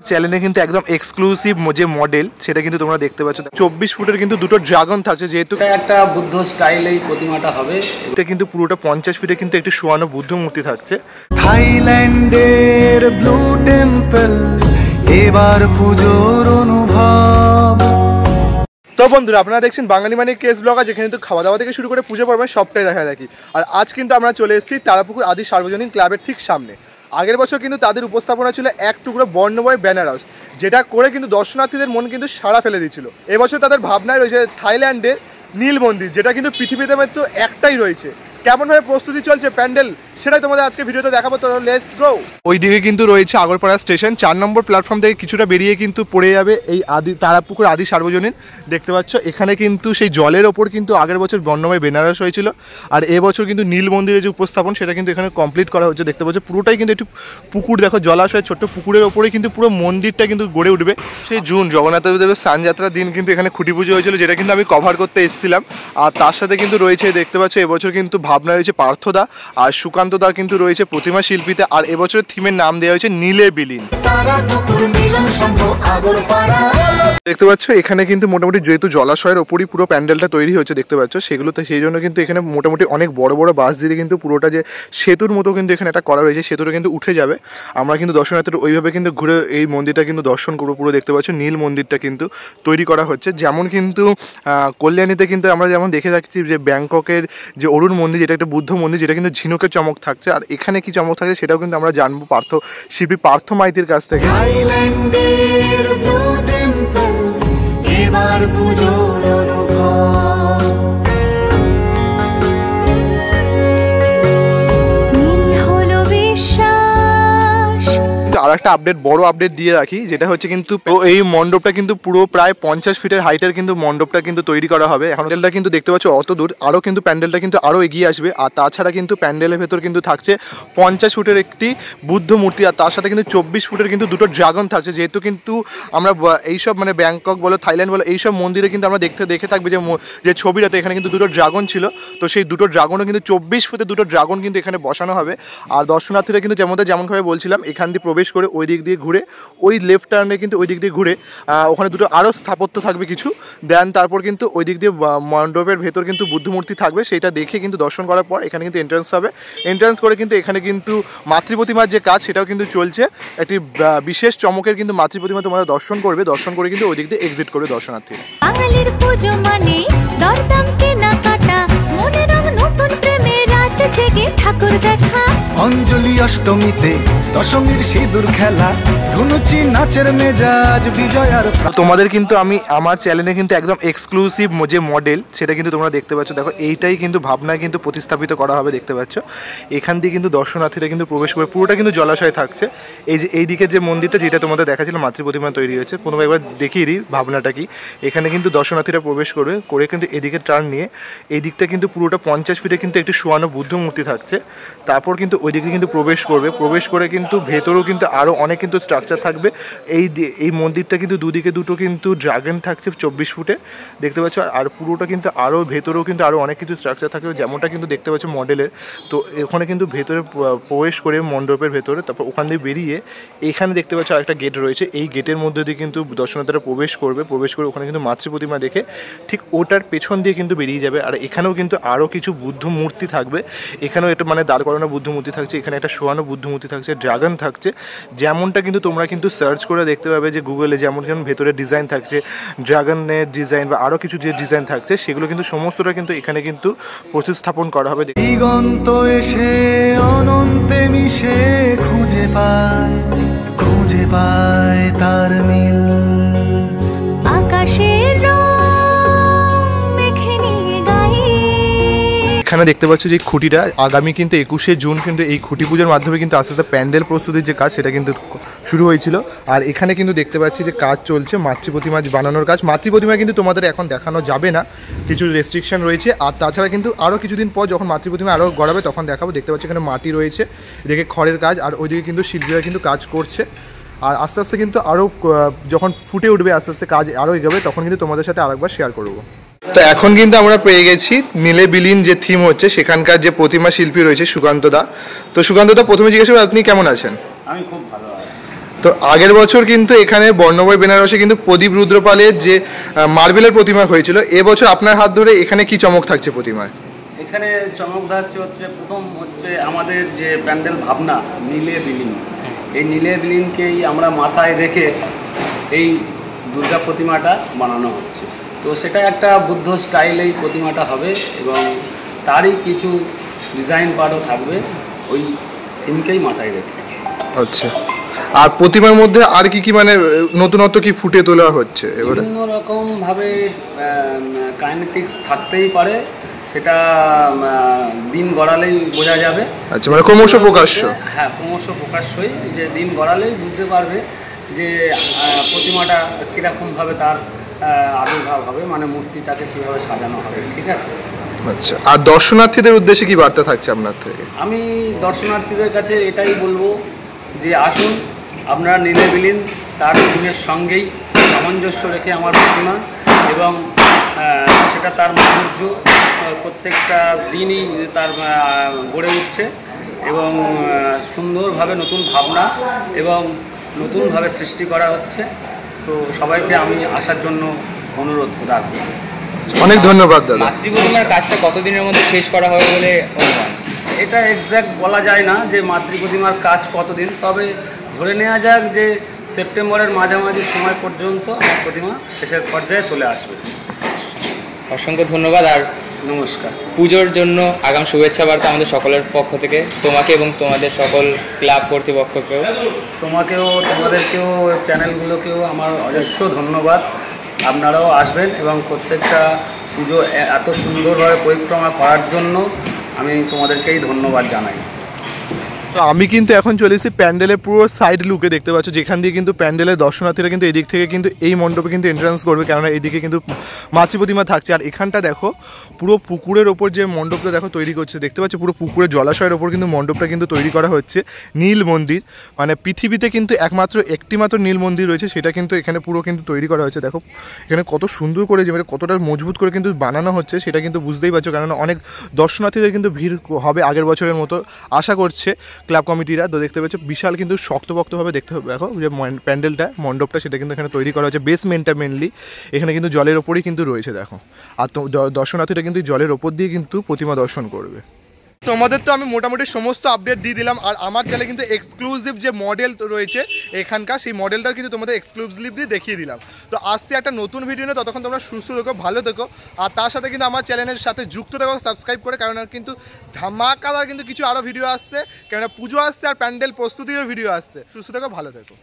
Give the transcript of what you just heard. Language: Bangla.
চ্যানেলে কিন্তু একদম এক্সক্লুসিভ যে মডেল সেটা কিন্তু তোমরা দেখতে পাচ্ছ। 24 ফুটের কিন্তু দুটো ড্রাগন থাকছে, যেহেতু একটা বুদ্ধ স্টাইলেই প্রতিমাটা হবে। এটা কিন্তু পুরোটা 50 ফিটে কিন্তু একটি শোয়ানো বুদ্ধ মূর্তি থাকছে। থাইল্যান্ডের ব্লু টেম্পল এবার পুজোর অনুভব। তো বন্ধুরা, আপনারা দেখছেন বাঙালি মানে কেস ব্লগার, যেখানে কিন্তু খাওয়া দাওয়া থেকে শুরু করে পুজো পর্ব সবটাই দেখা দেখি। আর আজ কিন্তু আমরা চলে এসেছি তারাপুকুর আদি সার্বজনীন ক্লাবের ঠিক সামনে। আগের বছর কিন্তু তাদের উপস্থাপনা ছিল এক টুকরো বর্ণময় ব্যানার হাউস, যেটা করে কিন্তু দর্শনার্থীদের মন কিন্তু সাড়া ফেলে দিয়েছিল। এবছর তাদের ভাবনায় রয়েছে থাইল্যান্ডের নীল মন্দির, যেটা কিন্তু পৃথিবীতে মাত্র একটাই রয়েছে। কেমনভাবে প্রস্তুতি চলছে প্যান্ডেল, সেটাই তোমাদের আজকে ভিডিওতে দেখাবো। তো লেটস গো। ওইদিকে কিন্তু রয়েছে আগরপাড়া স্টেশন, 4 নম্বর প্ল্যাটফর্ম থেকে কিছুটা বেরিয়ে কিন্তু পড়ে যাবে এই তারাপুকুর আদি সার্বজনীন। দেখতে পাচ্ছ এখানে কিন্তু সেই জলের ওপর কিন্তু আগের বছর বর্ণময় বেনারস হয়েছিল, আর এবছর কিন্তু নীল মন্দিরের যে উপস্থাপন সেটা কিন্তু এখানে কমপ্লিট করা হচ্ছে। দেখতে পাচ্ছ পুরোটাই কিন্তু একটু পুকুর, দেখো জলাশয়, ছোট্ট পুকুরের ওপরে কিন্তু পুরো মন্দিরটা কিন্তু গড়ে উঠবে। সেই জুন জগন্নাথ দেবের স্নানযাত্রার দিন কিন্তু এখানে খুঁটি পুজো হয়েছিল, যেটা কিন্তু আমি কভার করতে এসেছিলাম। আর তার সাথে কিন্তু রয়েছে, দেখতে পাচ্ছ এবছর কিন্তু ভাবনা রয়েছে পার্থদা আর সুকান্তদা কিন্তু রয়েছে প্রতিমা শিল্পীতে। আর এবছরের থিমের নাম দেওয়া হয়েছে নীলে বিলীন। দেখতে পাচ্ছ এখানে কিন্তু মোটামুটি যেহেতু জলাশয়ের ওপরই পুরো প্যান্ডেলটা তৈরি হচ্ছে, দেখতে পাচ্ছ সেগুলোতে, সেই জন্য কিন্তু এখানে মোটামুটি অনেক বড় বড় বাস দিয়ে কিন্তু পুরোটা যে সেতুর মতো কিন্তু এখানে একটা করা রয়েছে, সেতুটা কিন্তু উঠে যাবে। আমরা কিন্তু দর্শনার্থীরা ওইভাবে কিন্তু ঘুরে এই মন্দিরটা কিন্তু দর্শন করবো। পুরো দেখতে পাচ্ছ নীল মন্দিরটা কিন্তু তৈরি করা হচ্ছে, যেমন কিন্তু কল্যাণীতে কিন্তু আমরা যেমন দেখে থাকছি যে ব্যাংককের যে অরুণ মন্দির, যেটা একটা বুদ্ধ মন্দির, যেটা কিন্তু ঝিনুকের চমক থাকছে। আর এখানে কি চমক থাকছে সেটাও কিন্তু আমরা জানবো শিল্পী পার্থ মাইতির কাছ থেকে। আর একটা আপডেট, বড় আপডেট দিয়ে রাখি, যেটা হচ্ছে কিন্তু এই মণ্ডপটা কিন্তু পুরো প্রায় 50 ফিটের হাইটের কিন্তু মণ্ডপটা কিন্তু তৈরি করা হবে। এখন প্যান্ডেলটা কিন্তু দেখতে পাচ্ছ অত দূর, আরও কিন্তু প্যান্ডেলটা কিন্তু আরও এগিয়ে আসবে। আর তাছাড়া কিন্তু প্যান্ডেলের ভেতর কিন্তু থাকছে 50 ফুটের একটি বুদ্ধ মূর্তি, আর তার সাথে কিন্তু 24 ফুটের কিন্তু দুটো ড্রাগন থাকছে। যেহেতু কিন্তু আমরা এইসব মানে ব্যাংকক বলো, থাইল্যান্ড বলো, এইসব মন্দিরে কিন্তু আমরা দেখে থাকবে যে ছবিটাতে এখানে কিন্তু দুটো ড্রাগন ছিল। তো সেই দুটো ড্রাগনও কিন্তু 24 ফুটের দুটো ড্রাগন কিন্তু এখানে বসানো হবে। আর দর্শনার্থীরা কিন্তু যেমনভাবে বলছিলাম, এখান দিয়ে প্রবেশ করে ওই দিক দিয়ে ঘুরে, ওই লেফট টার্নে কিন্তু ওই দিক দিয়ে ঘুরে ওখানে দুটো আরও স্থাপত্য থাকবে কিছু, দেন তারপর কিন্তু ওই দিক দিয়ে মণ্ডপের ভেতর কিন্তু বুদ্ধমূর্তি থাকবে। সেইটা দেখে কিন্তু দর্শন করার পর এখানে কিন্তু এন্ট্রান্স হবে। এন্ট্রান্স করে কিন্তু এখানে কিন্তু মাতৃপ্রতিমার যে কাজ সেটাও কিন্তু চলছে। একটি বিশেষ চমকের কিন্তু মাতৃপ্রতিমা তোমরা দর্শন করে কিন্তু ওই দিক দিয়ে এক্সিট করবে দর্শনার্থীরা। বাঙালির পুজো মানে দরদাম কেনাকাটা, মনের নতুন প্রেমে রাত জেগে ঠাকুর দেখা। অঞ্জলি অষ্টমীতে দশমীর সিঁদুর খেলা, ধুনুচি নাচের মেজাজ বিজয়ার। তোমাদের কিন্তু আমি আমার চ্যানেলে কিন্তু একদম এক্সক্লুসিভ যে মডেল সেটা কিন্তু তোমরা দেখতে পাচ্ছ। দেখো এইটাই কিন্তু ভাবনায় কিন্তু প্রতিস্থাপিত করা হবে, দেখতে পাচ্ছ। এখান দিয়ে কিন্তু দর্শনার্থীরা কিন্তু প্রবেশ করে, পুরোটা কিন্তু জলাশয় থাকছে। এই যে এই দিকের যে মন্দিরটা, যেটা তোমাদের দেখাচ্ছিল মাতৃপ্রতিমা তৈরি হয়েছে, প্রথমে একবার দেখিয়ে দিই ভাবনাটা কি। এখানে কিন্তু দর্শনার্থীরা প্রবেশ করে কিন্তু এদিকে টার্ন নিয়ে এই দিকটা কিন্তু পুরোটা 50 ফিটে কিন্তু একটি শোয়ানো বুদ্ধ মূর্তি থাকছে। তারপর কিন্তু ওই দিকে কিন্তু প্রবেশ করে কিন্তু ভেতরেও কিন্তু আরও অনেক কিন্তু স্ট্রাকচার থাকবে। এই মন্দিরটা কিন্তু দুদিকে দুটো কিন্তু ড্রাগন থাকছে 24 ফুটে, দেখতে পাচ্ছ। আর পুরোটা কিন্তু আরও ভেতরেও কিন্তু আরও অনেক কিছু স্ট্রাকচার থাকবে, যেমনটা কিন্তু দেখতে পাচ্ছ মডেলের। তো ওখানে কিন্তু ভেতরে প্রবেশ করে মণ্ডপের ভেতরে, তারপর ওখান দিয়ে বেরিয়ে এখানে দেখতে পাচ্ছ আরেকটা গেট রয়েছে। এই গেটের মধ্যে দিয়ে কিন্তু দর্শনার্থীরা প্রবেশ করে ওখানে কিন্তু মাতৃপ্রতিমা দেখে ঠিক ওটার পেছন দিয়ে কিন্তু বেরিয়ে যাবে। আর এখানেও কিন্তু আরও কিছু বুদ্ধ মূর্তি থাকবে। এখানেও এটা মানে দাঁড় করানো বুদ্ধ মূর্তি থাকছে, এখানে একটা শোয়ানো বুদ্ধ মূর্তি থাকছে, ড্রাগন থাকছে। যেমনটা কিন্তু তোমরা কিন্তু সার্চ করে দেখতে পাবে যে গুগলে, যেমন ভেতরে ডিজাইন থাকছে, ড্রাগনের ডিজাইন বা আরও কিছু যে ডিজাইন থাকছে, সেগুলো কিন্তু সমস্তটা কিন্তু এখানে কিন্তু প্রতিস্থাপন করা হবে। দিগন্ত এসে অনন্তে মিশে খুঁজে পায় তার মিল। আকাশের এখানে দেখতে পাচ্ছ যে খুঁটিটা আগামী কিন্তু 21শে জুন কিন্তু এই খুঁটি পুজোর মাধ্যমে কিন্তু আস্তে আস্তে প্যান্ডেল প্রস্তুতির যে কাজ সেটা কিন্তু শুরু হয়েছিল। আর এখানে কিন্তু দেখতে পাচ্ছি যে কাজ চলছে মাতৃপ্রতিমা বানানোর কাজ। মাতৃপ্রতিমা কিন্তু তোমাদের এখন দেখানো যাবে না, কিছু রেস্ট্রিকশন রয়েছে। আর তাছাড়া কিন্তু আরও কিছুদিন পর যখন মাতৃপ্রতিমা আরও গড়াবে তখন দেখাবো। দেখতে পাচ্ছি এখানে মাটি রয়েছে, এদিকে খড়ের কাজ, আর ওইদিকে কিন্তু শিল্পীরা কিন্তু কাজ করছে। আর আস্তে আস্তে কিন্তু আরও যখন ফুটে উঠবে, আস্তে আস্তে কাজ আরও এগোবে, তখন কিন্তু তোমাদের সাথে আরেকবার শেয়ার করবো। তো এখন কিন্তু আমরা পেয়ে গেছি নীলে বিলীন যে থিম হচ্ছে, সেখানকার যে প্রতিমা শিল্পী রয়েছে সুকান্তদা। তো সুকান্তদা, প্রথমে জিজ্ঞেস করব আপনি কেমন আছেন? আমি খুব ভালো আছি। তো আগের বছর কিন্তু এখানে বর্ণময় বেনারসে কিন্তু প্রদীপ রুদ্রপালের যে মার্বেলের প্রতিমা হয়েছিল, এবছর আপনার হাত ধরে এখানে কি চমক থাকছে প্রতিমায়? এখানে চমক হচ্ছে প্রথম হচ্ছে আমাদের যে প্যান্ডেল ভাবনা নীলে বিলীন, এই নীলে বিলীনকেই আমরা মাথায় রেখে এই দুর্গা প্রতিমাটা বানানো হচ্ছে। তো সেটা একটা বুদ্ধ স্টাইলেই প্রতিমাটা হবে এবং তারই কিছু ডিজাইন পার্টও থাকবে ওই থিমকেই মাথায় রেখে। আচ্ছা, আর প্রতিমার মধ্যে আর কি কি মানে নতুনত্ব কি ফুটে তোলা হচ্ছে এবারে? বিভিন্ন রকমভাবে কাইনেটিক্স থাকতেই পারে, সেটা দিন গড়ালেই বোঝা যাবে। আচ্ছা, মানে ক্রমশ প্রকাশ্য? হ্যাঁ, ক্রমশ প্রকাশ্যই, যে দিন গড়ালেই বুঝতে পারবে যে প্রতিমাটা কীরকমভাবে তার আবির্ভাব হবে, মানে মূর্তিটাকে কীভাবে সাজানো হবে। ঠিক আছে। আচ্ছা, আর দর্শনার্থীদের উদ্দেশ্যে কি বার্তা থাকছে আপনার থেকে? আমি দর্শনার্থীদের কাছে এটাই বলবো যে আসুন, আপনারা নীলে বিলীন তার দিনের সঙ্গেই সামঞ্জস্য রেখে আমার প্রতিমা, এবং সেটা তার মাধুর্য প্রত্যেকটা দিনই তার গড়ে উঠছে এবং সুন্দরভাবে নতুন ভাবনা এবং নতুনভাবে সৃষ্টি করা হচ্ছে। তো সবাইকে আমি আসার জন্য অনুরোধ রাখবো। অনেক ধন্যবাদ দাদা। মাতৃপ্রতিমার কাজটা কতদিনের মধ্যে শেষ করা হবে বলে অনুমান? এটা এক্স্যাক্ট বলা যায় না যে মাতৃপ্রতিমার কাজ কতদিন, তবে ধরে নেওয়া যাক যে সেপ্টেম্বরের মাঝামাঝি সময় পর্যন্ত আমার প্রতিমা শেষের পর্যায়ে চলে আসবে। অসংখ্য ধন্যবাদ। আর নমস্কার। পুজোর জন্য আগাম শুভেচ্ছা বার্তা আমাদের সকলের পক্ষ থেকে তোমাকে এবং তোমাদের সকল ক্লাব কর্তৃপক্ষকেও। তোমাকেও, তোমাদেরকেও, চ্যানেলগুলোকেও আমার অজস্র ধন্যবাদ। আপনারাও আসবেন এবং প্রত্যেকটা পুজো এত সুন্দরভাবে পরিক্রমা করার জন্য আমি তোমাদেরকেই ধন্যবাদ জানাই। তো আমি কিন্তু এখন চলে এসেছি প্যান্ডেলের পুরো সাইড লুকে, দেখতে পাচ্ছ, যেখান দিয়ে কিন্তু প্যান্ডেলের দর্শনার্থীরা কিন্তু এদিক থেকে কিন্তু এই মণ্ডপে কিন্তু এন্ট্রান্স করবে, কেননা এইদিকে কিন্তু মাতৃ প্রতিমা থাকছে। আর এখানটা দেখো, পুরো পুকুরের ওপর যে মণ্ডপটা দেখো তৈরি করছে, দেখতে পাচ্ছ, পুরো পুকুরের জলাশয়ের ওপর কিন্তু মণ্ডপটা কিন্তু তৈরি করা হচ্ছে। নীল মন্দির, মানে পৃথিবীতে কিন্তু একমাত্র একটি মাত্র নীল মন্দির রয়েছে, সেটা কিন্তু এখানে পুরো কিন্তু তৈরি করা হচ্ছে। দেখো এখানে কত সুন্দর করে, যে কতটা মজবুত করে কিন্তু বানানো হচ্ছে সেটা কিন্তু বুঝতেই পারছো, কেননা অনেক দর্শনার্থীদের কিন্তু ভিড় হবে আগের বছরের মতো আশা করছে ক্লাব কমিটিরা। তো দেখতে পাচ্ছ বিশাল কিন্তু শক্তপোক্তভাবে দেখতে হবে। দেখো যে প্যান্ডেলটা, মণ্ডপটা, সেটা কিন্তু এখানে তৈরি করা হচ্ছে। বেসমেন্টটা মেনলি এখানে কিন্তু জলের ওপরেই কিন্তু রয়েছে। দেখো, আর দর্শনার্থীরা কিন্তু জলের ওপর দিয়ে কিন্তু প্রতিমা দর্শন করবে। তোমাদের তো আমি মোটামুটি সমস্ত আপডেট দিয়ে দিলাম, আর আমার চ্যানেলে কিন্তু এক্সক্লুসিভ যে মডেল রয়েছে এখানকার, সেই মডেলটাও কিন্তু তোমাদের এক্সক্লুসিভলি দেখিয়ে দিলাম। তো আসছে একটা নতুন ভিডিও নিয়ে, ততক্ষণ তোমরা সুস্থ থেকো, ভালো থেকো, আর তার সাথে কিন্তু আমার চ্যানেলের সাথে যুক্ত থাকো, সাবস্ক্রাইব করে, কারণ কিন্তু ধামাকাদার কিন্তু কিছু আরও ভিডিও আসছে, কেননা পুজো আসছে আর প্যান্ডেল প্রস্তুতিরও ভিডিও আসছে। সুস্থ থেকো, ভালো থেকো।